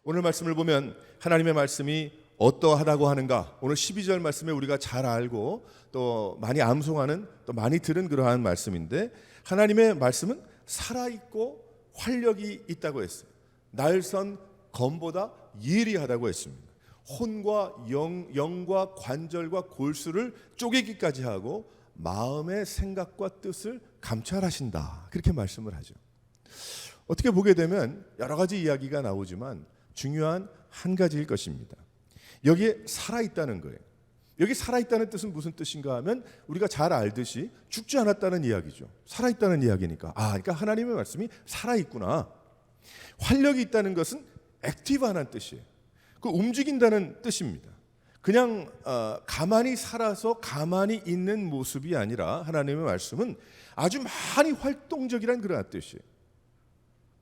오늘 말씀을 보면 하나님의 말씀이 어떠하다고 하는가, 오늘 12절 말씀에 우리가 잘 알고 또 많이 암송하는, 또 많이 들은 그러한 말씀인데, 하나님의 말씀은 살아있고 활력이 있다고 했어요. 날선 검보다 예리하다고 했습니다. 혼과 영과 관절과 골수를 쪼개기까지 하고 마음의 생각과 뜻을 감찰하신다, 그렇게 말씀을 하죠. 어떻게 보게 되면 여러 가지 이야기가 나오지만 중요한 한 가지일 것입니다. 여기에 살아있다는 거예요. 여기 살아있다는 뜻은 무슨 뜻인가 하면 우리가 잘 알듯이 죽지 않았다는 이야기죠. 살아있다는 이야기니까, 그러니까 하나님의 말씀이 살아있구나. 활력이 있다는 것은 액티브하다는 뜻이에요. 그 움직인다는 뜻입니다. 그냥 가만히 살아서 가만히 있는 모습이 아니라 하나님의 말씀은 아주 많이 활동적이라는 그런 뜻이에요.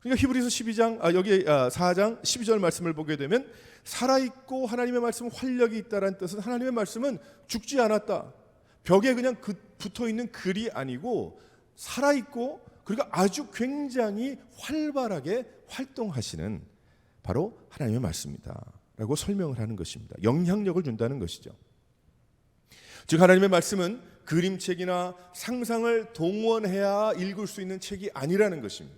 그러니까 히브리서 4장 12절 말씀을 보게 되면 살아있고 하나님의 말씀은 활력이 있다는 뜻은, 하나님의 말씀은 죽지 않았다, 벽에 그냥 붙어있는 글이 아니고 살아있고, 그리고 아주 굉장히 활발하게 활동하시는 바로 하나님의 말씀이다 라고 설명을 하는 것입니다. 영향력을 준다는 것이죠. 즉 하나님의 말씀은 그림책이나 상상을 동원해야 읽을 수 있는 책이 아니라는 것입니다.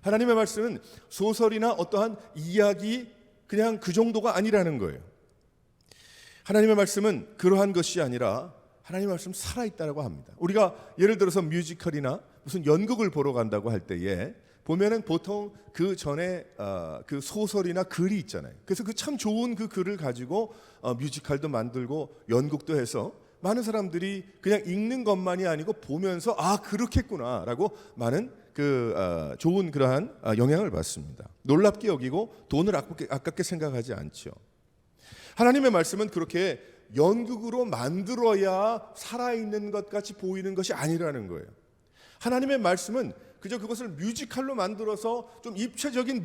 하나님의 말씀은 소설이나 어떠한 이야기, 그냥 그 정도가 아니라는 거예요. 하나님의 말씀은 그러한 것이 아니라 하나님의 말씀은 살아있다고 합니다. 우리가 예를 들어서 뮤지컬이나 무슨 연극을 보러 간다고 할 때에 보면은 보통 그 전에 그 소설이나 글이 있잖아요. 그래서 그 참 좋은 그 글을 가지고 뮤지컬도 만들고 연극도 해서 많은 사람들이 그냥 읽는 것만이 아니고 보면서 그렇겠구나라고 많은 좋은 그러한 영향을 받습니다. 놀랍게 여기고 돈을 아깝게 생각하지 않죠. 하나님의 말씀은 그렇게 연극으로 만들어야 살아있는 것 같이 보이는 것이 아니라는 거예요. 하나님의 말씀은 그저 그것을 뮤지컬로 만들어서 좀 입체적인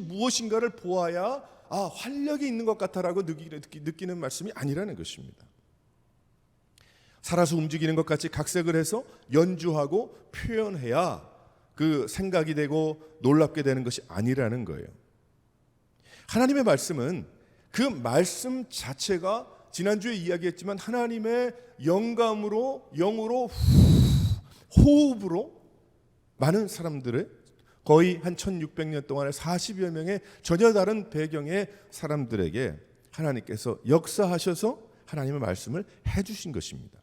무엇인가를 보아야 활력이 있는 것 같다라고 느끼는 말씀이 아니라는 것입니다. 살아서 움직이는 것 같이 각색을 해서 연주하고 표현해야 그 생각이 되고 놀랍게 되는 것이 아니라는 거예요. 하나님의 말씀은 그 말씀 자체가 지난주에 이야기했지만 하나님의 영감으로, 영으로, 호흡으로 많은 사람들의 거의 한 1600년 동안의 40여 명의 전혀 다른 배경의 사람들에게 하나님께서 역사하셔서 하나님의 말씀을 해주신 것입니다.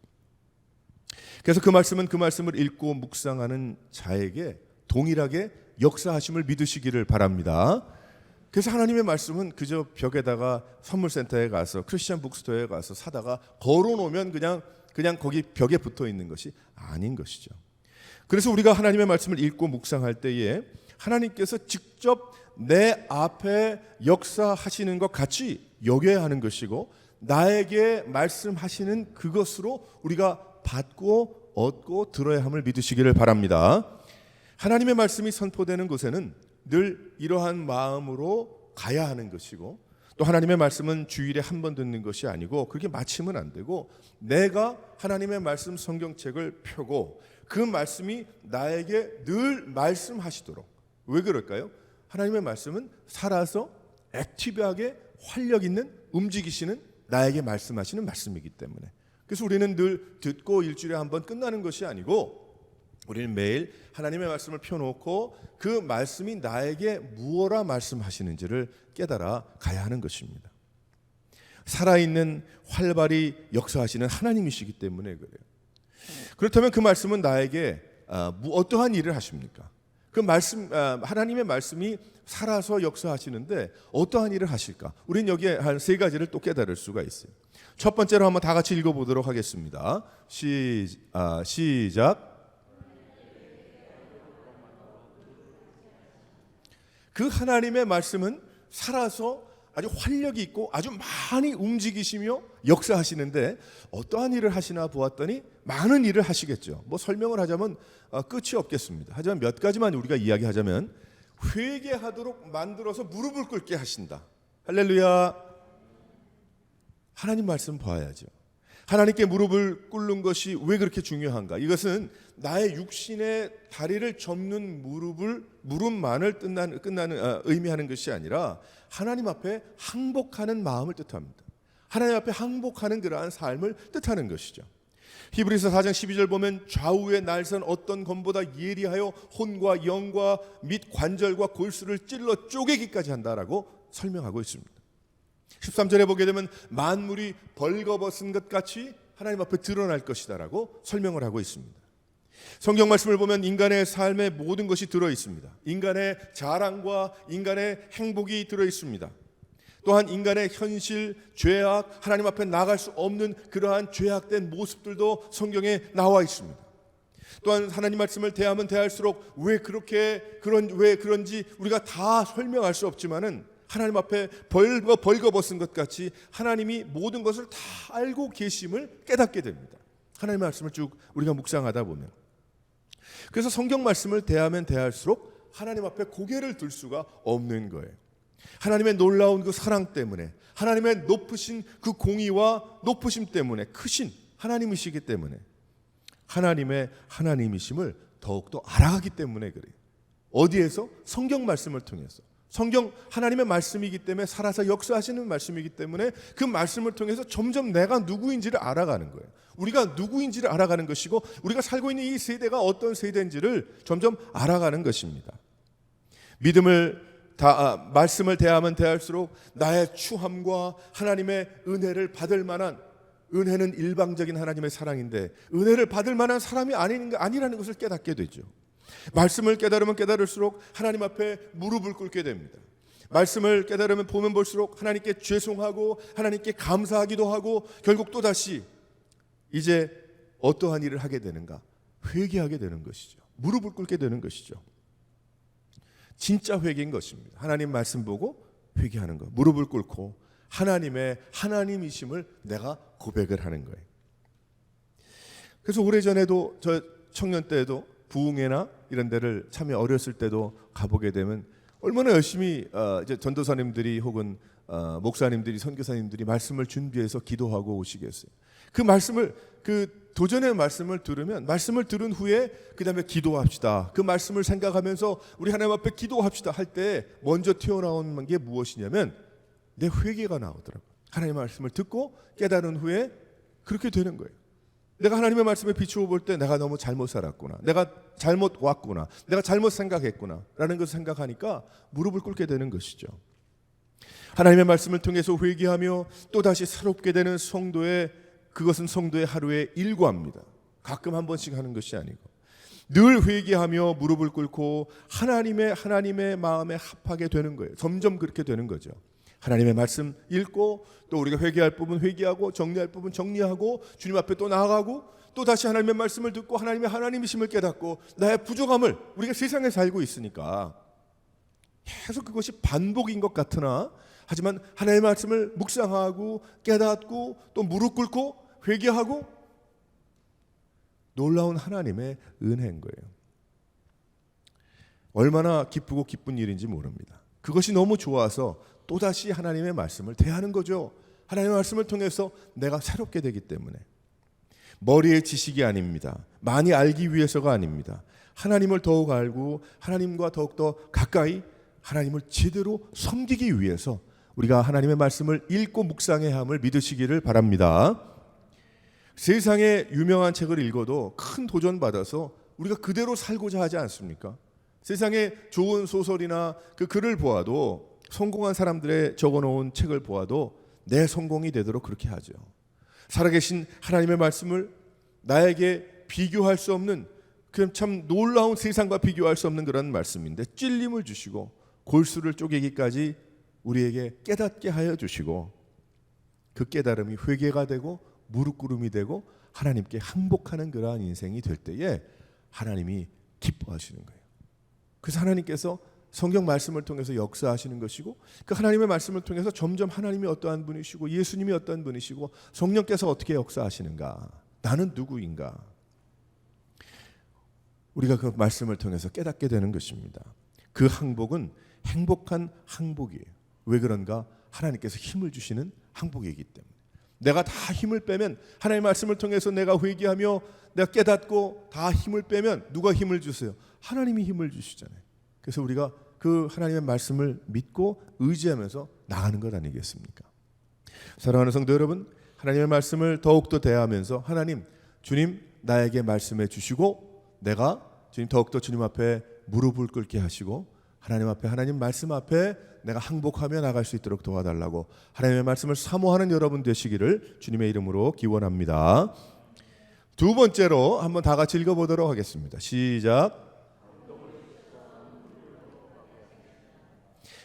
그래서 그 말씀을 읽고 묵상하는 자에게 동일하게 역사하심을 믿으시기를 바랍니다. 그래서 하나님의 말씀은 그저 벽에다가 선물센터에 가서, 크리스천 북스토어에 가서 사다가 걸어놓으면 그냥 거기 벽에 붙어 있는 것이 아닌 것이죠. 그래서 우리가 하나님의 말씀을 읽고 묵상할 때에 하나님께서 직접 내 앞에 역사하시는 것 같이 여겨야 하는 것이고, 나에게 말씀하시는 그것으로 우리가 받고 얻고 들어야 함을 믿으시기를 바랍니다. 하나님의 말씀이 선포되는 곳에는 늘 이러한 마음으로 가야 하는 것이고, 또 하나님의 말씀은 주일에 한 번 듣는 것이 아니고 그렇게 마치면 안 되고, 내가 하나님의 말씀 성경책을 펴고 그 말씀이 나에게 늘 말씀하시도록. 왜 그럴까요? 하나님의 말씀은 살아서 액티브하게 활력 있는, 움직이시는, 나에게 말씀하시는 말씀이기 때문에. 그래서 우리는 늘 듣고 일주일에 한 번 끝나는 것이 아니고, 우리는 매일 하나님의 말씀을 펴놓고 그 말씀이 나에게 무엇라 말씀하시는지를 깨달아 가야 하는 것입니다. 살아있는, 활발히 역사하시는 하나님이시기 때문에 그래요. 그렇다면 그 말씀은 나에게 어떠한 일을 하십니까? 그 말씀, 하나님의 말씀이 살아서 역사하시는데 어떠한 일을 하실까? 우리는 여기에 한 세 가지를 또 깨달을 수가 있어요. 첫 번째로 한번 다 같이 읽어보도록 하겠습니다. 시작. 그 하나님의 말씀은 살아서 아주 활력이 있고 아주 많이 움직이시며 역사하시는데 어떠한 일을 하시나 보았더니 많은 일을 하시겠죠. 설명을 하자면 끝이 없겠습니다. 하지만 몇 가지만 우리가 이야기하자면, 회개하도록 만들어서 무릎을 꿇게 하신다. 할렐루야. 하나님 말씀 봐야죠. 하나님께 무릎을 꿇는 것이 왜 그렇게 중요한가? 이것은 나의 육신의 다리를 접는 무릎만을 의미하는 것이 아니라 하나님 앞에 항복하는 마음을 뜻합니다. 하나님 앞에 항복하는 그러한 삶을 뜻하는 것이죠. 히브리서 4장 12절 보면 좌우의 날선 어떤 검보다 예리하여 혼과 영과 및 관절과 골수를 찔러 쪼개기까지 한다라고 설명하고 있습니다. 13절에 보게 되면 만물이 벌거벗은 것 같이 하나님 앞에 드러날 것이다라고 설명을 하고 있습니다. 성경 말씀을 보면 인간의 삶의 모든 것이 들어 있습니다. 인간의 자랑과 인간의 행복이 들어 있습니다. 또한 인간의 현실, 죄악, 하나님 앞에 나갈 수 없는 그러한 죄악된 모습들도 성경에 나와 있습니다. 또한 하나님 말씀을 대하면 대할수록 왜 그런지 우리가 다 설명할 수 없지만은 하나님 앞에 벌거벗은 것 같이 하나님이 모든 것을 다 알고 계심을 깨닫게 됩니다. 하나님의 말씀을 쭉 우리가 묵상하다 보면, 그래서 성경 말씀을 대하면 대할수록 하나님 앞에 고개를 들 수가 없는 거예요. 하나님의 놀라운 그 사랑 때문에, 하나님의 높으신 그 공의와 높으심 때문에, 크신 하나님이시기 때문에, 하나님의 하나님이심을 더욱더 알아가기 때문에 그래요. 어디에서? 성경 말씀을 통해서. 성경 하나님의 말씀이기 때문에, 살아서 역사하시는 말씀이기 때문에 그 말씀을 통해서 점점 내가 누구인지를 알아가는 거예요. 우리가 누구인지를 알아가는 것이고, 우리가 살고 있는 이 세대가 어떤 세대인지를 점점 알아가는 것입니다. 말씀을 대하면 대할수록 나의 추함과 하나님의 은혜를 받을 만한, 은혜는 일방적인 하나님의 사랑인데 은혜를 받을 만한 사람이 아니라는 것을 깨닫게 되죠. 말씀을 깨달으면 깨달을수록 하나님 앞에 무릎을 꿇게 됩니다. 말씀을 깨달으면 보면 볼수록 하나님께 죄송하고 하나님께 감사하기도 하고, 결국 또다시 이제 어떠한 일을 하게 되는가? 회개하게 되는 것이죠. 무릎을 꿇게 되는 것이죠. 진짜 회개인 것입니다. 하나님 말씀 보고 회개하는 것, 무릎을 꿇고 하나님의 하나님이심을 내가 고백을 하는 거예요. 그래서 오래전에도, 저 청년 때에도 부흥회나 이런 데를 참 어렸을 때도 가보게 되면 얼마나 열심히 이제 전도사님들이 혹은 목사님들이, 선교사님들이 말씀을 준비해서 기도하고 오시겠어요. 그 말씀을, 그 도전의 말씀을 들으면, 말씀을 들은 후에 그 다음에 기도합시다, 그 말씀을 생각하면서 우리 하나님 앞에 기도합시다 할 때 먼저 튀어나오는 게 무엇이냐면 내 회개가 나오더라고요. 하나님의 말씀을 듣고 깨달은 후에 그렇게 되는 거예요. 내가 하나님의 말씀에 비추어 볼 때 내가 너무 잘못 살았구나, 내가 잘못 왔구나, 내가 잘못 생각했구나 라는 것을 생각하니까 무릎을 꿇게 되는 것이죠. 하나님의 말씀을 통해서 회개하며 또다시 새롭게 되는 성도의, 그것은 성도의 하루의 일과입니다. 가끔 한 번씩 하는 것이 아니고 늘 회개하며 무릎을 꿇고 하나님의 마음에 합하게 되는 거예요. 점점 그렇게 되는 거죠. 하나님의 말씀 읽고, 또 우리가 회개할 부분 회개하고, 정리할 부분 정리하고, 주님 앞에 또 나아가고, 또 다시 하나님의 말씀을 듣고 하나님의 하나님이심을 깨닫고, 나의 부족함을, 우리가 세상에 살고 있으니까 계속 그것이 반복인 것 같으나, 하지만 하나님의 말씀을 묵상하고 깨닫고 또 무릎 꿇고 회개하고, 놀라운 하나님의 은혜인 거예요. 얼마나 기쁘고 기쁜 일인지 모릅니다. 그것이 너무 좋아서 또다시 하나님의 말씀을 대하는 거죠. 하나님의 말씀을 통해서 내가 새롭게 되기 때문에. 머리의 지식이 아닙니다. 많이 알기 위해서가 아닙니다. 하나님을 더욱 알고 하나님과 더욱더 가까이 하나님을 제대로 섬기기 위해서 우리가 하나님의 말씀을 읽고 묵상해야 함을 믿으시기를 바랍니다. 세상에 유명한 책을 읽어도 큰 도전받아서 우리가 그대로 살고자 하지 않습니까? 세상에 좋은 소설이나 그 글을 보아도, 성공한 사람들의 적어놓은 책을 보아도 내 성공이 되도록 그렇게 하죠. 살아계신 하나님의 말씀을 나에게 비교할 수 없는, 그 참 놀라운, 세상과 비교할 수 없는 그런 말씀인데 찔림을 주시고 골수를 쪼개기까지 우리에게 깨닫게 하여 주시고, 그 깨달음이 회개가 되고 무릎꿇음이 되고 하나님께 항복하는 그러한 인생이 될 때에 하나님이 기뻐하시는 거예요. 그래서 하나님께서 성경 말씀을 통해서 역사하시는 것이고, 그 하나님의 말씀을 통해서 점점 하나님이 어떠한 분이시고 예수님이 어떠한 분이시고 성령께서 어떻게 역사하시는가, 나는 누구인가, 우리가 그 말씀을 통해서 깨닫게 되는 것입니다. 그 항복은 행복한 항복이에요. 왜 그런가? 하나님께서 힘을 주시는 항복이기 때문에. 내가 다 힘을 빼면, 하나님의 말씀을 통해서 내가 회개하며 내가 깨닫고 다 힘을 빼면 누가 힘을 주세요? 하나님이 힘을 주시잖아요. 그래서 우리가 그 하나님의 말씀을 믿고 의지하면서 나가는 것 아니겠습니까? 사랑하는 성도 여러분, 하나님의 말씀을 더욱더 대하면서 하나님, 주님 나에게 말씀해 주시고 내가 주님 더욱더 주님 앞에 무릎을 꿇게 하시고 하나님 앞에, 하나님 말씀 앞에 내가 항복하며 나갈 수 있도록 도와달라고 하나님의 말씀을 사모하는 여러분 되시기를 주님의 이름으로 기원합니다. 두 번째로 한번 다 같이 읽어보도록 하겠습니다. 시작.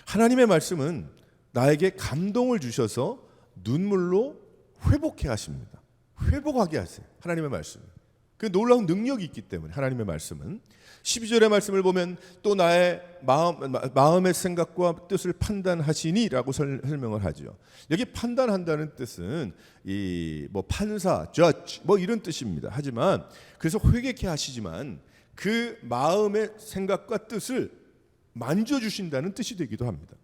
하나님의 말씀은 나에게 감동을 주셔서 눈물로 회복해 하십니다. 회복하게 하세요. 하나님의 말씀. 그 놀라운 능력이 있기 때문에 하나님의 말씀은 12절의 말씀을 보면 또 나의 마음의 생각과 뜻을 판단하시니라고 설명을 하죠. 여기 판단한다는 뜻은 이 뭐 판사, judge 뭐 이런 뜻입니다. 하지만 그래서 회개케 하시지만 그 마음의 생각과 뜻을 만져주신다는 뜻이 되기도 합니다.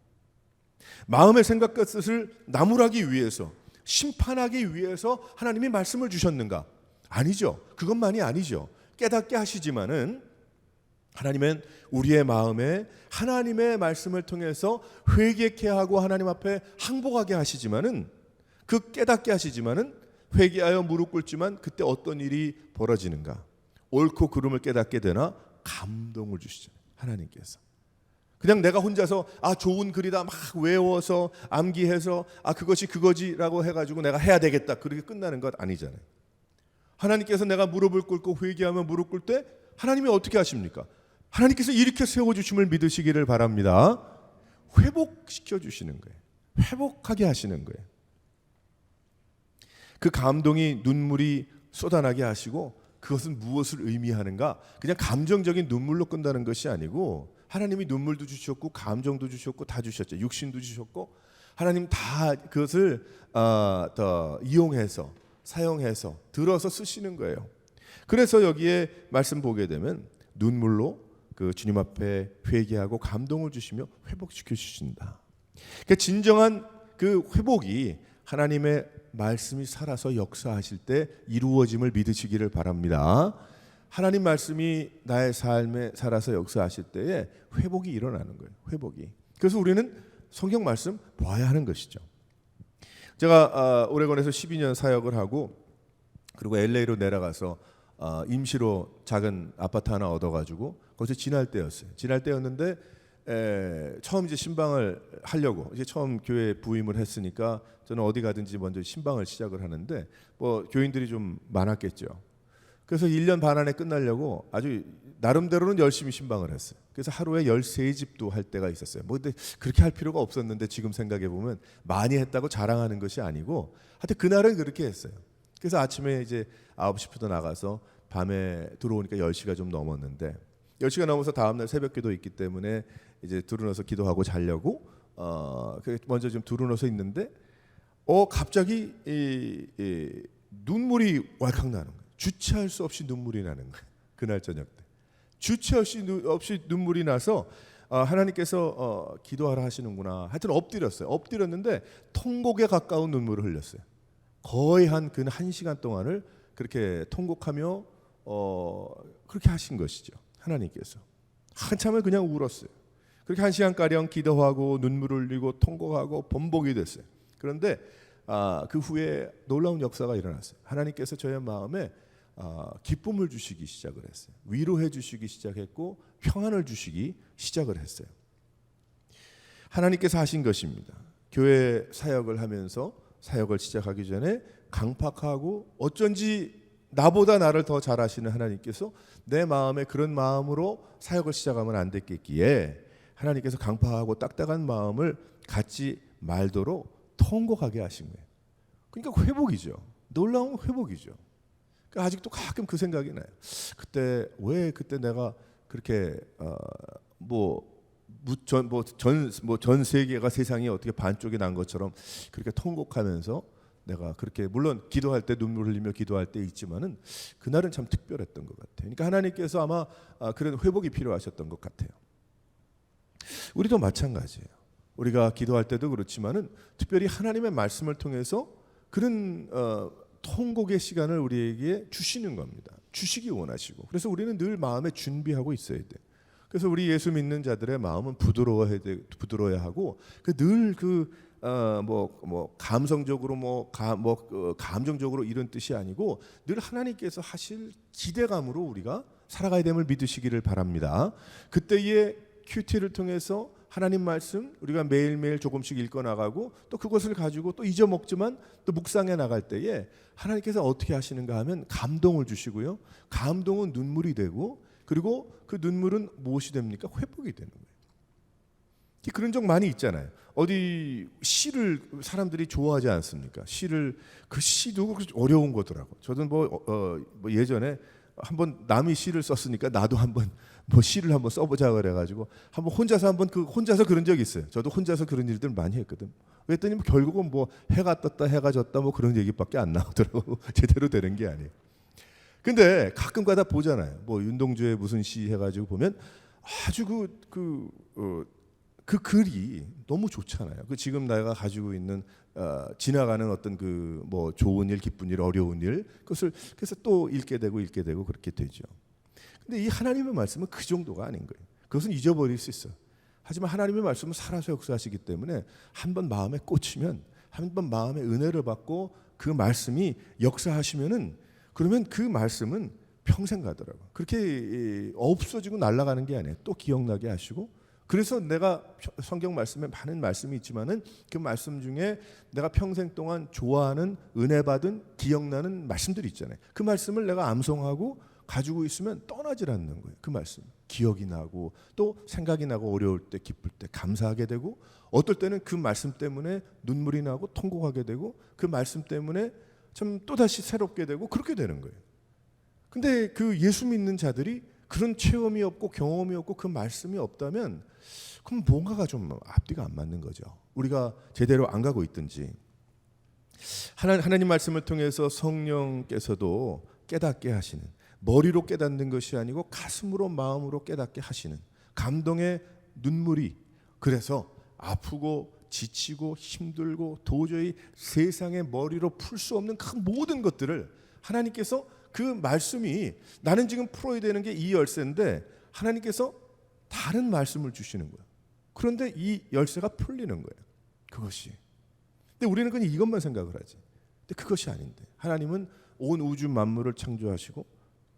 마음의 생각과 뜻을 나무라기 위해서, 심판하기 위해서 하나님이 말씀을 주셨는가? 아니죠. 그것만이 아니죠. 깨닫게 하시지만은 하나님은 우리의 마음에 하나님의 말씀을 통해서 회개케 하고 하나님 앞에 항복하게 하시지만은, 그 깨닫게 하시지만은 회개하여 무릎 꿇지만 그때 어떤 일이 벌어지는가? 옳고 그름을 깨닫게 되나 감동을 주시잖아요. 하나님께서. 그냥 내가 혼자서 좋은 글이다 막 외워서 암기해서 그것이 그거지라고 해가지고 내가 해야 되겠다 그렇게 끝나는 것 아니잖아요. 하나님께서 내가 무릎을 꿇고 회개하며 무릎 꿇을 때 하나님이 어떻게 하십니까? 하나님께서 이렇게 세워주심을 믿으시기를 바랍니다. 회복시켜 주시는 거예요. 회복하게 하시는 거예요. 그 감동이 눈물이 쏟아나게 하시고, 그것은 무엇을 의미하는가? 그냥 감정적인 눈물로 끝나는 것이 아니고 하나님이 눈물도 주셨고 감정도 주셨고 다 주셨죠. 육신도 주셨고 하나님 다 그것을 더 이용해서 사용해서 들어서 쓰시는 거예요. 그래서 여기에 말씀 보게 되면 눈물로 그 주님 앞에 회개하고 감동을 주시며 회복시켜 주신다. 그러니까 진정한 그 회복이 하나님의 말씀이 살아서 역사하실 때 이루어짐을 믿으시기를 바랍니다. 하나님 말씀이 나의 삶에 살아서 역사하실 때에 회복이 일어나는 거예요. 회복이. 그래서 우리는 성경 말씀 봐야 하는 것이죠. 제가 오레곤에서 12년 사역을 하고 그리고 LA로 내려가서 임시로 작은 아파트 하나 얻어가지고 거기서 지날 때였어요. 지날 때였는데 처음 이제 신방을 하려고 이제 처음 교회에 부임을 했으니까 저는 어디 가든지 먼저 신방을 시작을 하는데 뭐 교인들이 좀 많았겠죠. 그래서 1년 반 안에 끝나려고 아주 나름대로는 열심히 신방을 했어요. 그래서 하루에 13집도 할 때가 있었어요. 뭐 근데 그렇게 할 필요가 없었는데 지금 생각해 보면 많이 했다고 자랑하는 것이 아니고 하여튼 그날은 그렇게 했어요. 그래서 아침에 이제 9시부터 나가서 밤에 들어오니까 10시가 좀 넘었는데 10시가 넘어서 다음날 새벽기도 있기 때문에 이제 두루눠서 기도하고 자려고 먼저 좀 두루눠서 있는데 갑자기 눈물이 왈칵 나는 거예요. 주체할 수 없이 눈물이 나는 거예요. 그날 저녁 때 주체 없이 눈물이 나서 하나님께서 기도하라 하시는구나. 하여튼 엎드렸어요. 엎드렸는데 통곡에 가까운 눈물을 흘렸어요. 거의 한 1시간 동안을 그렇게 통곡하며 그렇게 하신 것이죠. 하나님께서 한참을 그냥 울었어요. 그렇게 1시간가량 기도하고 눈물을 흘리고 통곡하고 번복이 됐어요. 그런데 그 후에 놀라운 역사가 일어났어요. 하나님께서 저의 마음에 기쁨을 주시기 시작을 했어요. 위로해 주시기 시작했고 평안을 주시기 시작을 했어요. 하나님께서 하신 것입니다. 교회 사역을 하면서 사역을 시작하기 전에 강팍하고 어쩐지 나보다 나를 더 잘 아시는 하나님께서 내 마음에 그런 마음으로 사역을 시작하면 안 됐겠기에 하나님께서 강팍하고 딱딱한 마음을 갖지 말도록 통곡하게 하신 거예요. 그러니까 회복이죠. 놀라운 회복이죠. 그러니까 아직도 가끔 그 생각이 나요. 그때 왜 그때 내가 그렇게 전 세계가 세상이 어떻게 반쪽이 난 것처럼 그렇게 통곡하면서 내가 그렇게 물론 기도할 때 눈물 흘리며 기도할 때 있지만은 그날은 참 특별했던 것 같아요. 그러니까 하나님께서 아마 그런 회복이 필요하셨던 것 같아요. 우리도 마찬가지예요. 우리가 기도할 때도 그렇지만은 특별히 하나님의 말씀을 통해서 그런 통곡의 시간을 우리에게 주시는 겁니다. 주시기 원하시고. 그래서 우리는 늘 마음에 준비하고 있어야 돼. 그래서 우리 예수 믿는 자들의 마음은 부드러워야 하고 늘 감성적으로 감정적으로 이런 뜻이 아니고 늘 하나님께서 하실 기대감으로 우리가 살아가야 됨을 믿으시기를 바랍니다. 그때의 큐티를 통해서 하나님 말씀 우리가 매일매일 조금씩 읽어 나가고 또 그것을 가지고 또 잊어먹지만 또 묵상해 나갈 때에 하나님께서 어떻게 하시는가 하면 감동을 주시고요. 감동은 눈물이 되고 그리고 그 눈물은 무엇이 됩니까? 회복이 되는 거예요. 그런 적 많이 있잖아요. 어디 시를 사람들이 좋아하지 않습니까? 그 시도 어려운 거더라고. 저도 예전에 한번 남이 시를 썼으니까 나도 한번 시를 한번 써보자 그래가지고 한번 혼자서 그런 적이 있어요. 저도 혼자서 그런 일들 많이 했거든. 그랬더니 결국은 해가 떴다 해가 졌다 그런 얘기밖에 안 나오더라고. 제대로 되는 게 아니에요. 근데 가끔가다 보잖아요. 윤동주의 무슨 시 해가지고 보면 아주 그 글이 너무 좋잖아요. 지금 내가 가지고 있는 지나가는 어떤 좋은 일, 기쁜 일, 어려운 일 그것을 그래서 또 읽게 되고 그렇게 되죠. 근데 이 하나님의 말씀은 그 정도가 아닌 거예요. 그것은 잊어버릴 수 있어요. 하지만 하나님의 말씀은 살아서 역사하시기 때문에 한번 마음에 꽂히면 한번 마음에 은혜를 받고 그 말씀이 역사하시면은 그러면 그 말씀은 평생 가더라고요. 그렇게 없어지고 날아가는 게 아니에요. 또 기억나게 하시고 그래서 내가 성경 말씀에 많은 말씀이 있지만은 그 말씀 중에 내가 평생 동안 좋아하는 은혜 받은 기억나는 말씀들이 있잖아요. 그 말씀을 내가 암송하고 가지고 있으면 떠나질 않는 거예요. 그 말씀 기억이 나고 또 생각이 나고 어려울 때 기쁠 때 감사하게 되고 어떨 때는 그 말씀 때문에 눈물이 나고 통곡하게 되고 그 말씀 때문에 참 또다시 새롭게 되고 그렇게 되는 거예요. 근데 그 예수 믿는 자들이 그런 체험이 없고 경험이 없고 그 말씀이 없다면 그럼 뭔가가 좀 앞뒤가 안 맞는 거죠. 우리가 제대로 안 가고 있든지 하나님 말씀을 통해서 성령께서도 깨닫게 하시는 머리로 깨닫는 것이 아니고 가슴으로 마음으로 깨닫게 하시는 감동의 눈물이 그래서 아프고 지치고 힘들고 도저히 세상의 머리로 풀 수 없는 그 모든 것들을 하나님께서 그 말씀이 나는 지금 풀어야 되는 게 이 열쇠인데 하나님께서 다른 말씀을 주시는 거예요. 그런데 이 열쇠가 풀리는 거예요. 그것이. 근데 우리는 그냥 이것만 생각을 하지. 근데 그것이 아닌데 하나님은 온 우주 만물을 창조하시고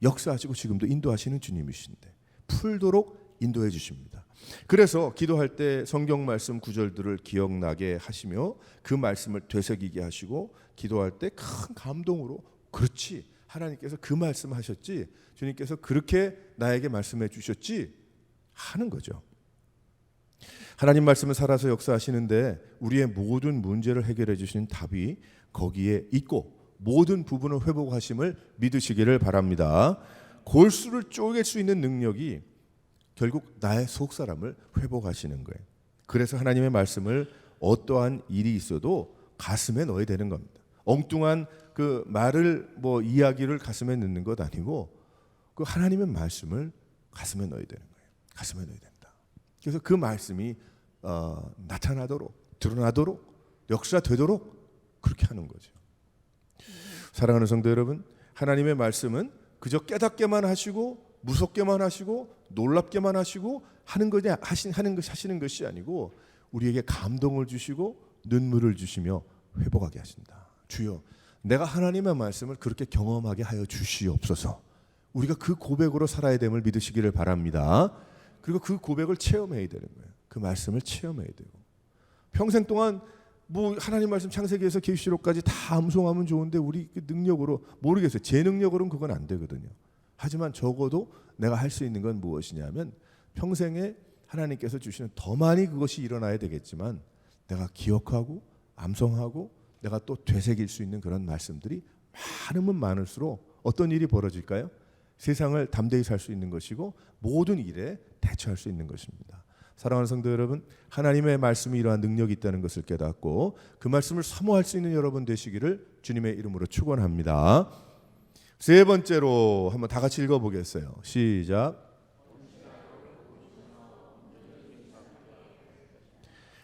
역사하시고 지금도 인도하시는 주님이신데 풀도록 인도해 주십니다. 그래서 기도할 때 성경 말씀 구절들을 기억나게 하시며 그 말씀을 되새기게 하시고 기도할 때 큰 감동으로 그렇지 하나님께서 그 말씀하셨지 주님께서 그렇게 나에게 말씀해 주셨지 하는 거죠. 하나님 말씀은 살아서 역사하시는데 우리의 모든 문제를 해결해 주시는 답이 거기에 있고 모든 부분을 회복하심을 믿으시기를 바랍니다. 골수를 쪼갤 수 있는 능력이 결국 나의 속사람을 회복하시는 거예요. 그래서 하나님의 말씀을 어떠한 일이 있어도 가슴에 넣어야 되는 겁니다. 엉뚱한 그 말을 이야기를 가슴에 넣는 것 아니고 그 하나님의 말씀을 가슴에 넣어야 되는 거예요. 가슴에 넣어야 된다. 그래서 그 말씀이 나타나도록 드러나도록 역사되도록 그렇게 하는 거죠. 사랑하는 성도 여러분, 하나님의 말씀은 그저 깨닫게만 하시고 무섭게만 하시고 놀랍게만 하시고 하시는 것이 아니고 우리에게 감동을 주시고 눈물을 주시며 회복하게 하신다. 주여, 내가 하나님의 말씀을 그렇게 경험하게 하여 주시옵소서. 우리가 그 고백으로 살아야 됨을 믿으시기를 바랍니다. 그리고 그 고백을 체험해야 되는 거예요. 그 말씀을 체험해야 되고 평생 동안 하나님 말씀 창세기에서 계시록까지 다 암송하면 좋은데 우리 그 능력으로 모르겠어요. 제 능력으로는 그건 안 되거든요. 하지만 적어도 내가 할 수 있는 건 무엇이냐면 평생에 하나님께서 주시는 더 많이 그것이 일어나야 되겠지만 내가 기억하고 암송하고 내가 또 되새길 수 있는 그런 말씀들이 많으면 많을수록 어떤 일이 벌어질까요? 세상을 담대히 살 수 있는 것이고 모든 일에 대처할 수 있는 것입니다. 사랑하는 성도 여러분, 하나님의 말씀이 이러한 능력이 있다는 것을 깨닫고 그 말씀을 사모할 수 있는 여러분 되시기를 주님의 이름으로 축원합니다. 세 번째로 한번 다 같이 읽어보겠어요. 시작.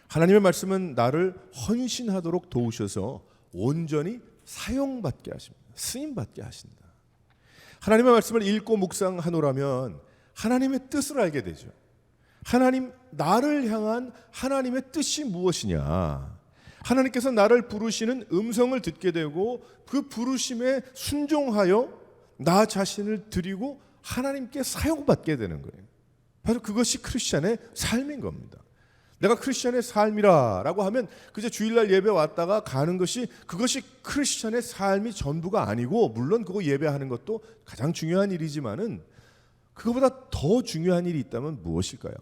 하나님의 말씀은 나를 헌신하도록 도우셔서 온전히 사용받게 하십니다. 쓰임받게 하신다. 하나님의 말씀을 읽고 묵상하노라면 하나님의 뜻을 알게 되죠. 하나님, 나를 향한 하나님의 뜻이 무엇이냐, 하나님께서 나를 부르시는 음성을 듣게 되고 그 부르심에 순종하여 나 자신을 드리고 하나님께 사용받게 되는 거예요. 바로 그것이 크리스찬의 삶인 겁니다. 내가 크리스찬의 삶이라고 하면 그저 주일날 예배 왔다가 가는 것이, 그것이 크리스찬의 삶이 전부가 아니고, 물론 그거 예배하는 것도 가장 중요한 일이지만은 그거보다 더 중요한 일이 있다면 무엇일까요?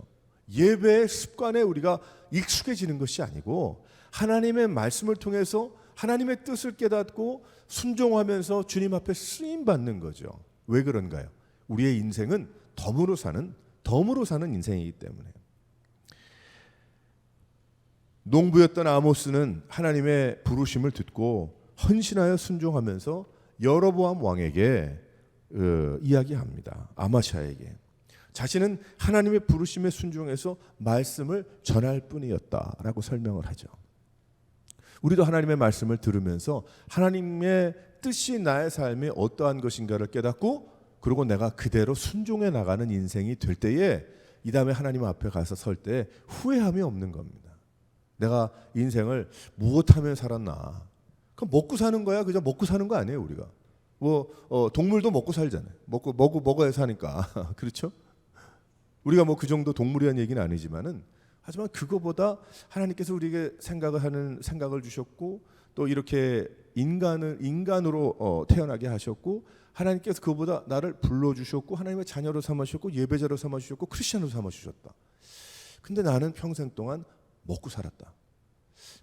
예배의 습관에 우리가 익숙해지는 것이 아니고 하나님의 말씀을 통해서 하나님의 뜻을 깨닫고 순종하면서 주님 앞에 쓰임 받는 거죠. 왜 그런가요? 우리의 인생은 덤으로 사는 인생이기 때문에. 농부였던 아모스는 하나님의 부르심을 듣고 헌신하여 순종하면서 여로보암 왕에게 이야기합니다. 아마샤에게 자신은 하나님의 부르심에 순종해서 말씀을 전할 뿐이었다라고 설명을 하죠. 우리도 하나님의 말씀을 들으면서 하나님의 뜻이 나의 삶에 어떠한 것인가를 깨닫고, 그리고 내가 그대로 순종해 나가는 인생이 될 때에 이 다음에 하나님 앞에 가서 설 때 후회함이 없는 겁니다. 내가 인생을 무엇하며 살았나? 그럼 먹고 사는 거야. 그저 먹고 사는 거 아니에요. 우리가 동물도 먹고 살잖아요. 먹어야 사니까. 그렇죠? 우리가 그 정도 동물이라는 얘기는 아니지만은, 하지만 그거보다 하나님께서 우리에게 생각을 주셨고, 또 이렇게 인간으로 태어나게 하셨고, 하나님께서 그거보다 나를 불러주셨고, 하나님의 자녀로 삼아주셨고, 예배자로 삼아주셨고, 크리스천으로 삼아주셨다. 근데 나는 평생 동안 먹고 살았다.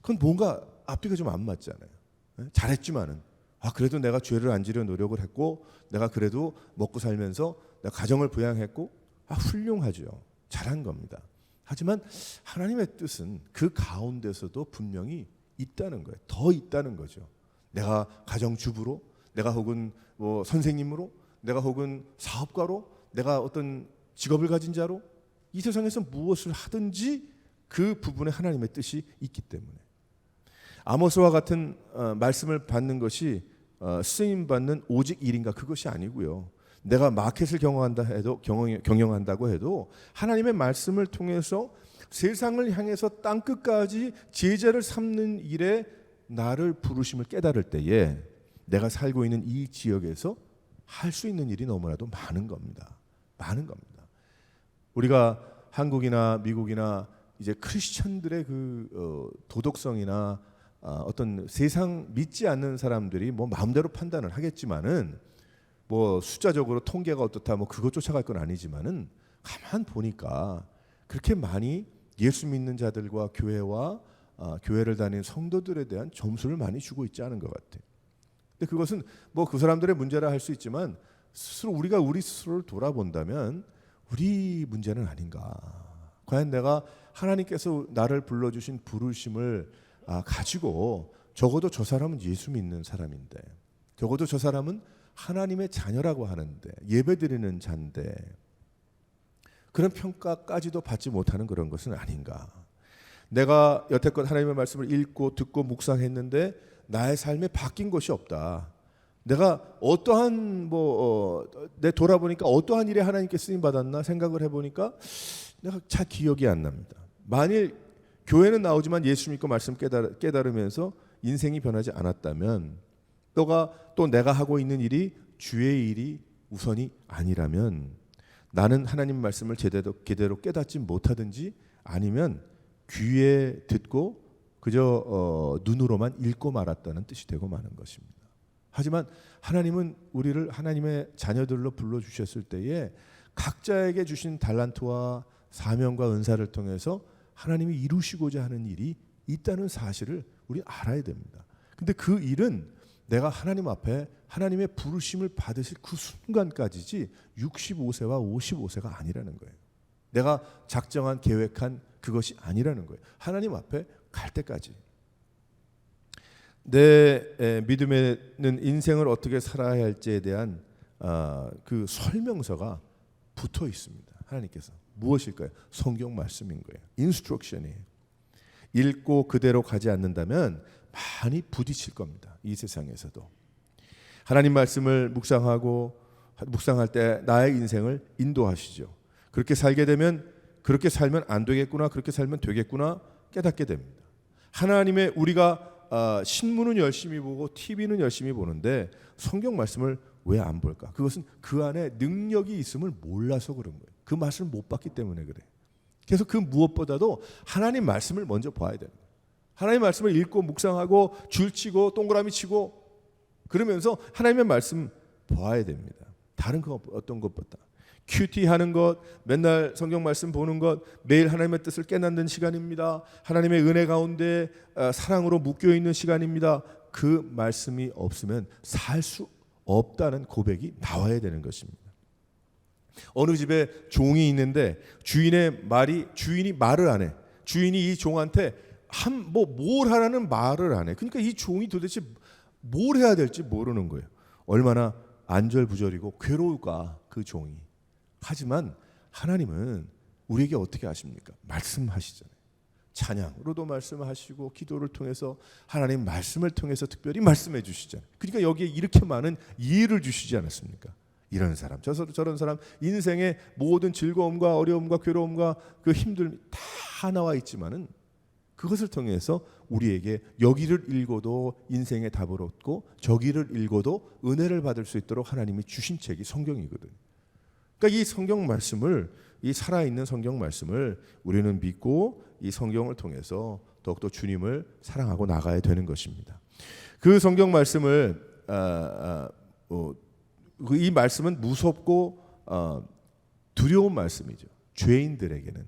그건 뭔가 앞뒤가 좀 안 맞잖아요. 잘했지만은, 그래도 내가 죄를 안 지려 노력을 했고, 내가 그래도 먹고 살면서 내가 가정을 부양했고, 훌륭하죠. 잘한 겁니다. 하지만 하나님의 뜻은 그 가운데서도 분명히 있다는 거예요. 더 있다는 거죠. 내가 가정주부로, 내가 혹은 선생님으로, 내가 혹은 사업가로, 내가 어떤 직업을 가진 자로 이 세상에서 무엇을 하든지 그 부분에 하나님의 뜻이 있기 때문에. 아모스와 같은 말씀을 받는 것이 쓰임받는 오직 일인가? 그것이 아니고요. 내가 마켓을 경영한다고 해도 하나님의 말씀을 통해서 세상을 향해서 땅끝까지 제자를 삼는 일에 나를 부르심을 깨달을 때에 내가 살고 있는 이 지역에서 할 수 있는 일이 너무나도 많은 겁니다. 많은 겁니다. 우리가 한국이나 미국이나 이제 크리스천들의 도덕성이나 어떤 세상 믿지 않는 사람들이 마음대로 판단을 하겠지만은, 숫자적으로 통계가 어떻다 그것 쫓아갈 건 아니지만은, 가만 보니까 그렇게 많이 예수 믿는 자들과 교회와 교회를 다니는 성도들에 대한 점수를 많이 주고 있지 않은 것 같아요. 근데 그것은 그 사람들의 문제라 할 수 있지만, 우리가 우리 스스로를 돌아본다면 우리 문제는 아닌가. 과연 내가 하나님께서 나를 불러주신 부르심을 가지고, 적어도 저 사람은 예수 믿는 사람인데, 적어도 저 사람은 하나님의 자녀라고 하는데, 예배드리는 자인데, 그런 평가까지도 받지 못하는 그런 것은 아닌가. 내가 여태껏 하나님의 말씀을 읽고 듣고 묵상했는데 나의 삶에 바뀐 것이 없다. 내가 어떠한 내 돌아보니까 어떠한 일에 하나님께 쓰임 받았나 생각을 해보니까 내가 잘 기억이 안 납니다. 만일 교회는 나오지만 예수 믿고 말씀 깨달으면서 인생이 변하지 않았다면, 또 내가 하고 있는 일이 주의 일이 우선이 아니라면, 나는 하나님 말씀을 제대로 깨닫지 못하든지, 아니면 귀에 듣고 그저 눈으로만 읽고 말았다는 뜻이 되고 마는 것입니다. 하지만 하나님은 우리를 하나님의 자녀들로 불러주셨을 때에 각자에게 주신 달란트와 사명과 은사를 통해서 하나님이 이루시고자 하는 일이 있다는 사실을 우리 알아야 됩니다. 근데 그 일은 내가 하나님 앞에 하나님의 부르심을 받으실 그 순간까지지 65세와 55세가 아니라는 거예요. 내가 작정한 계획한 그것이 아니라는 거예요. 하나님 앞에 갈 때까지. 내 믿음에는 인생을 어떻게 살아야 할지에 대한 그 설명서가 붙어 있습니다. 하나님께서. 무엇일까요? 성경 말씀인 거예요. 인스트럭션이에요. 읽고 그대로 가지 않는다면 많이 부딪힐 겁니다. 이 세상에서도. 하나님 말씀을 묵상할 때 나의 인생을 인도하시죠. 그렇게 살게 되면 그렇게 살면 안 되겠구나, 그렇게 살면 되겠구나 깨닫게 됩니다. 하나님의 우리가 신문은 열심히 보고 TV는 열심히 보는데 성경 말씀을 왜 안 볼까? 그것은 그 안에 능력이 있음을 몰라서 그런 거예요. 그 맛을 못 봤기 때문에 그래. 그래서 그 무엇보다도 하나님 말씀을 먼저 봐야 됩니다. 하나님 말씀을 읽고 묵상하고 줄치고 동그라미 치고 그러면서 하나님의 말씀 봐야 됩니다. 다른 거 어떤 것보다 큐티 하는 것, 맨날 성경 말씀 보는 것, 매일 하나님의 뜻을 깨닫는 시간입니다. 하나님의 은혜 가운데 사랑으로 묶여 있는 시간입니다. 그 말씀이 없으면 살 수 없다는 고백이 나와야 되는 것입니다. 어느 집에 종이 있는데 주인이 말을 안 해. 주인이 이 종한테 뭘 하라는 말을 안 해. 그러니까 이 종이 도대체 뭘 해야 될지 모르는 거예요. 얼마나 안절부절이고 괴로울까 그 종이. 하지만 하나님은 우리에게 어떻게 하십니까? 말씀하시잖아요. 찬양으로도 말씀하시고 기도를 통해서 하나님 말씀을 통해서 특별히 말씀해 주시잖아요. 그러니까 여기에 이렇게 많은 이해를 주시지 않았습니까? 이런 사람, 저런 사람 인생의 모든 즐거움과 어려움과 괴로움과 그 힘듦이 다 나와 있지만은 그것을 통해서 우리에게 여기를 읽어도 인생의 답을 얻고 저기를 읽어도 은혜를 받을 수 있도록 하나님이 주신 책이 성경이거든요. 그러니까 이 성경 말씀을, 이 살아있는 성경 말씀을 우리는 믿고 이 성경을 통해서 더욱더 주님을 사랑하고 나가야 되는 것입니다. 그 성경 말씀을 이 말씀은 무섭고 두려운 말씀이죠. 죄인들에게는.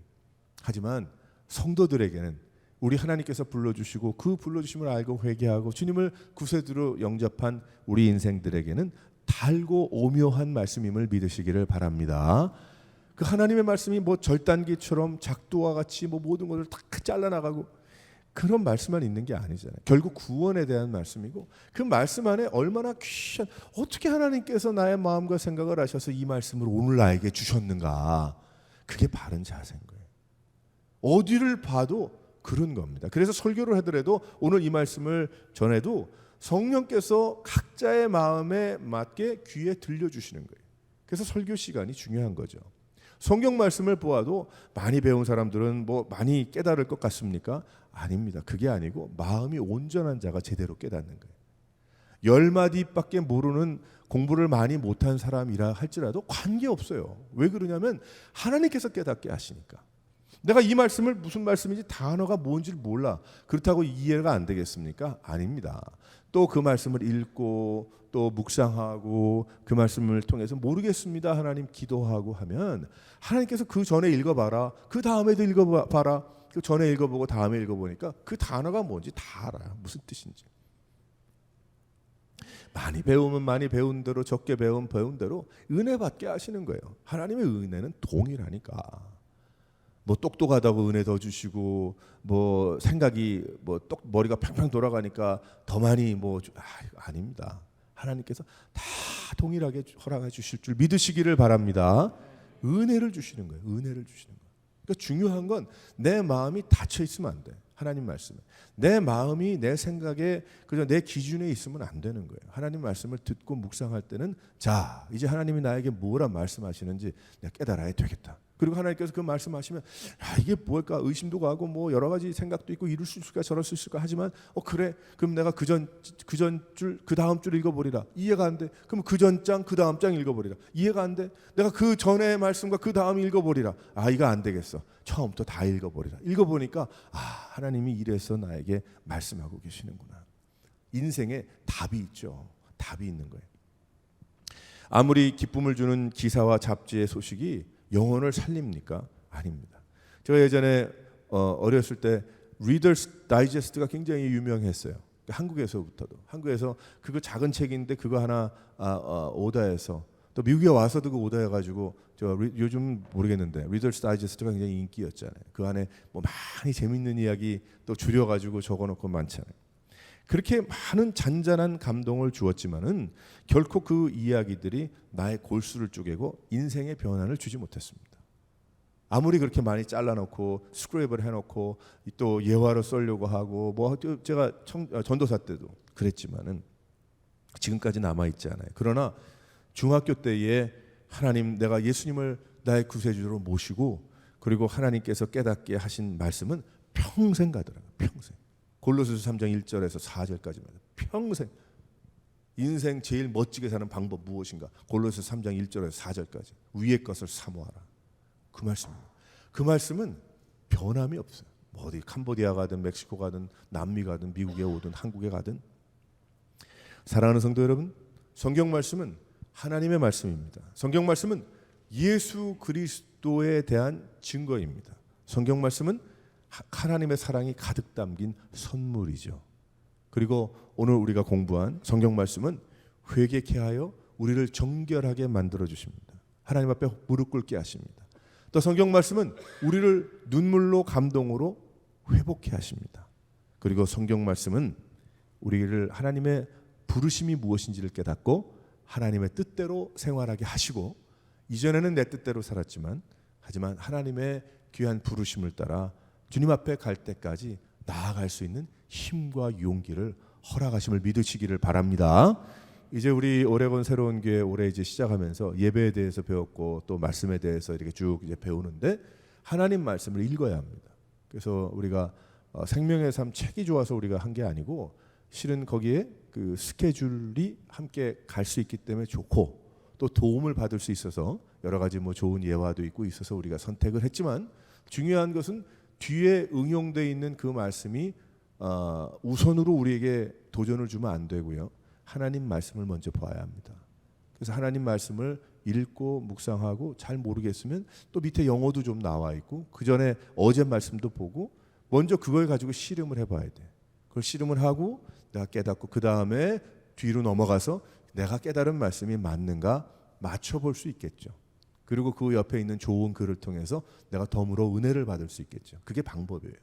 하지만 성도들에게는 우리 하나님께서 불러주시고 그 불러주심을 알고 회개하고 주님을 구세주로 영접한 우리 인생들에게는 달고 오묘한 말씀임을 믿으시기를 바랍니다. 그 하나님의 말씀이 뭐 절단기처럼 작두와 같이 뭐 모든 것을 다 잘라나가고 그런 말씀만 있는 게 아니잖아요. 결국 구원에 대한 말씀이고 그 말씀 안에 얼마나 귀한, 어떻게 하나님께서 나의 마음과 생각을 하셔서 이 말씀을 오늘 나에게 주셨는가. 그게 바른 자세인 거예요. 어디를 봐도 그런 겁니다. 그래서 설교를 하더라도 오늘 이 말씀을 전해도 성령께서 각자의 마음에 맞게 귀에 들려주시는 거예요. 그래서 설교 시간이 중요한 거죠. 성경 말씀을 보아도 많이 배운 사람들은 뭐 많이 깨달을 것 같습니까? 아닙니다. 그게 아니고 마음이 온전한 자가 제대로 깨닫는 거예요. 10마디밖에 모르는 공부를 많이 못한 사람이라 할지라도 관계없어요. 왜 그러냐면 하나님께서 깨닫게 하시니까. 내가 이 말씀을 무슨 말씀인지 단어가 뭔지를 몰라. 그렇다고 이해가 안 되겠습니까? 아닙니다. 또 그 말씀을 읽고 또 묵상하고 그 말씀을 통해서 모르겠습니다. 하나님 기도하고 하면 하나님께서 그 전에 읽어봐라. 그 다음에도 읽어봐라. 그 전에 읽어보고 다음에 읽어보니까 그 단어가 뭔지 다 알아요. 무슨 뜻인지. 많이 배우면 많이 배운 대로 적게 배운 대로 은혜 받게 하시는 거예요. 하나님의 은혜는 동일하니까. 뭐 똑똑하다고 은혜 더 주시고 뭐 생각이 뭐 머리가 팡팡 돌아가니까 더 많이 아닙니다. 하나님께서 다 동일하게 허락해 주실 줄 믿으시기를 바랍니다. 은혜를 주시는 거예요. 은혜를 주시는 거예요. 그러니까 중요한 건 내 마음이 닫혀 있으면 안 돼. 하나님 말씀에 내 마음이 내 생각에 그저 내 기준에 있으면 안 되는 거예요. 하나님 말씀을 듣고 묵상할 때는 자 이제 하나님이 나에게 뭐라 말씀하시는지 내가 깨달아야 되겠다. 그리고 하나님께서 그 말씀하시면 이게 뭘까 의심도 가고 뭐 여러 가지 생각도 있고 이럴 수 있을까 저럴 수 있을까 하지만 그래 그럼 내가 그 전 줄 그 다음 줄 읽어버리라. 이해가 안 돼. 그럼 그 전 장 그 다음 장 읽어버리라. 이해가 안 돼. 내가 그 전의 말씀과 그 다음 읽어버리라. 이거 안 되겠어. 처음부터 다 읽어버리라. 읽어보니까 하나님이 이래서 나에게 말씀하고 계시는구나. 인생에 답이 있죠. 답이 있는 거예요. 아무리 기쁨을 주는 기사와 잡지의 소식이 영혼을 살립니까? 아닙니다. 제가 예전에 어렸을 때 리더스 다이제스트가 굉장히 유명했어요. 한국에서부터도. 한국에서 그거 작은 책인데 그거 하나 오다해서 또 미국에 와서도 그 오다해가지고 요즘 모르겠는데 리더스 다이제스트가 굉장히 인기였잖아요. 그 안에 뭐 많이 재밌는 이야기 또 줄여가지고 적어놓고 많잖아요. 그렇게 많은 잔잔한 감동을 주었지만은 결코 그 이야기들이 나의 골수를 쪼개고 인생의 변화를 주지 못했습니다. 아무리 그렇게 많이 잘라놓고 스크랩을 해놓고 또 예화로 쏠려고 하고 뭐 제가 전도사 때도 그랬지만은 지금까지 남아 있지 않아요. 그러나 중학교 때에 하나님, 내가 예수님을 나의 구세주로 모시고 그리고 하나님께서 깨닫게 하신 말씀은 평생 가더라고요. 평생. 골로새서 3장 1절에서 4절까지만 평생. 인생 제일 멋지게 사는 방법 무엇인가? 골로새서 3장 1절에서 4절까지 위의 것을 사모하라. 그 말씀입니다. 그 말씀은 변함이 없어요. 뭐 어디 캄보디아 가든 멕시코 가든 남미 가든 미국에 오든 한국에 가든. 사랑하는 성도 여러분, 성경 말씀은 하나님의 말씀입니다. 성경 말씀은 예수 그리스도에 대한 증거입니다. 성경 말씀은 하나님의 사랑이 가득 담긴 선물이죠. 그리고 오늘 우리가 공부한 성경 말씀은 회개케 하여 우리를 정결하게 만들어 주십니다. 하나님 앞에 무릎 꿇게 하십니다. 또 성경 말씀은 우리를 눈물로 감동으로 회복케 하십니다. 그리고 성경 말씀은 우리를 하나님의 부르심이 무엇인지를 깨닫고 하나님의 뜻대로 생활하게 하시고, 이전에는 내 뜻대로 살았지만 하지만 하나님의 귀한 부르심을 따라 주님 앞에 갈 때까지 나아갈 수 있는 힘과 용기를 허락하심을 믿으시기를 바랍니다. 이제 우리 오레곤 새로운 교회 올해 이제 시작하면서 예배에 대해서 배웠고 또 말씀에 대해서 이렇게 쭉 이제 배우는데 하나님 말씀을 읽어야 합니다. 그래서 우리가 생명의 삶 책이 좋아서 우리가 한 게 아니고 실은 거기에 그 스케줄이 함께 갈 수 있기 때문에 좋고 또 도움을 받을 수 있어서 여러 가지 뭐 좋은 예화도 있고 있어서 우리가 선택을 했지만 중요한 것은 뒤에 응용되어 있는 그 말씀이 우선으로 우리에게 도전을 주면 안 되고요. 하나님 말씀을 먼저 봐야 합니다. 그래서 하나님 말씀을 읽고 묵상하고 잘 모르겠으면 또 밑에 영어도 좀 나와 있고 그 전에 어제 말씀도 보고 먼저 그걸 가지고 씨름을 해봐야 돼. 그걸 씨름을 하고 내가 깨닫고 그 다음에 뒤로 넘어가서 내가 깨달은 말씀이 맞는가 맞춰볼 수 있겠죠. 그리고 그 옆에 있는 좋은 글을 통해서 내가 덤으로 은혜를 받을 수 있겠죠. 그게 방법이에요.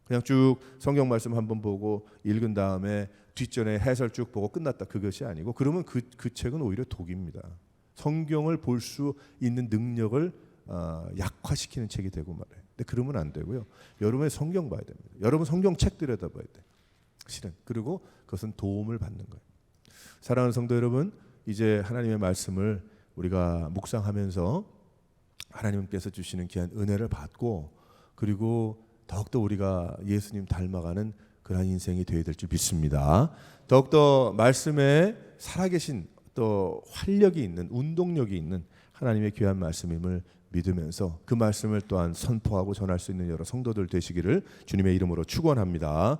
그냥 쭉 성경 말씀 한번 보고 읽은 다음에 뒷전에 해설 쭉 보고 끝났다, 그것이 아니고 그러면 그 책은 오히려 독입니다. 성경을 볼 수 있는 능력을 약화시키는 책이 되고 말해요. 근데 그러면 안 되고요. 여러분의 성경 봐야 됩니다. 여러분 성경 책 들여다봐야 돼요. 실은. 그리고 그것은 도움을 받는 거예요. 사랑하는 성도 여러분, 이제 하나님의 말씀을 우리가 묵상하면서 하나님께서 주시는 귀한 은혜를 받고 그리고 더욱더 우리가 예수님 닮아가는 그런 인생이 되어야 될 줄 믿습니다. 더욱더 말씀에 살아계신 또 활력이 있는 운동력이 있는 하나님의 귀한 말씀임을 믿으면서 그 말씀을 또한 선포하고 전할 수 있는 여러 성도들 되시기를 주님의 이름으로 축원합니다.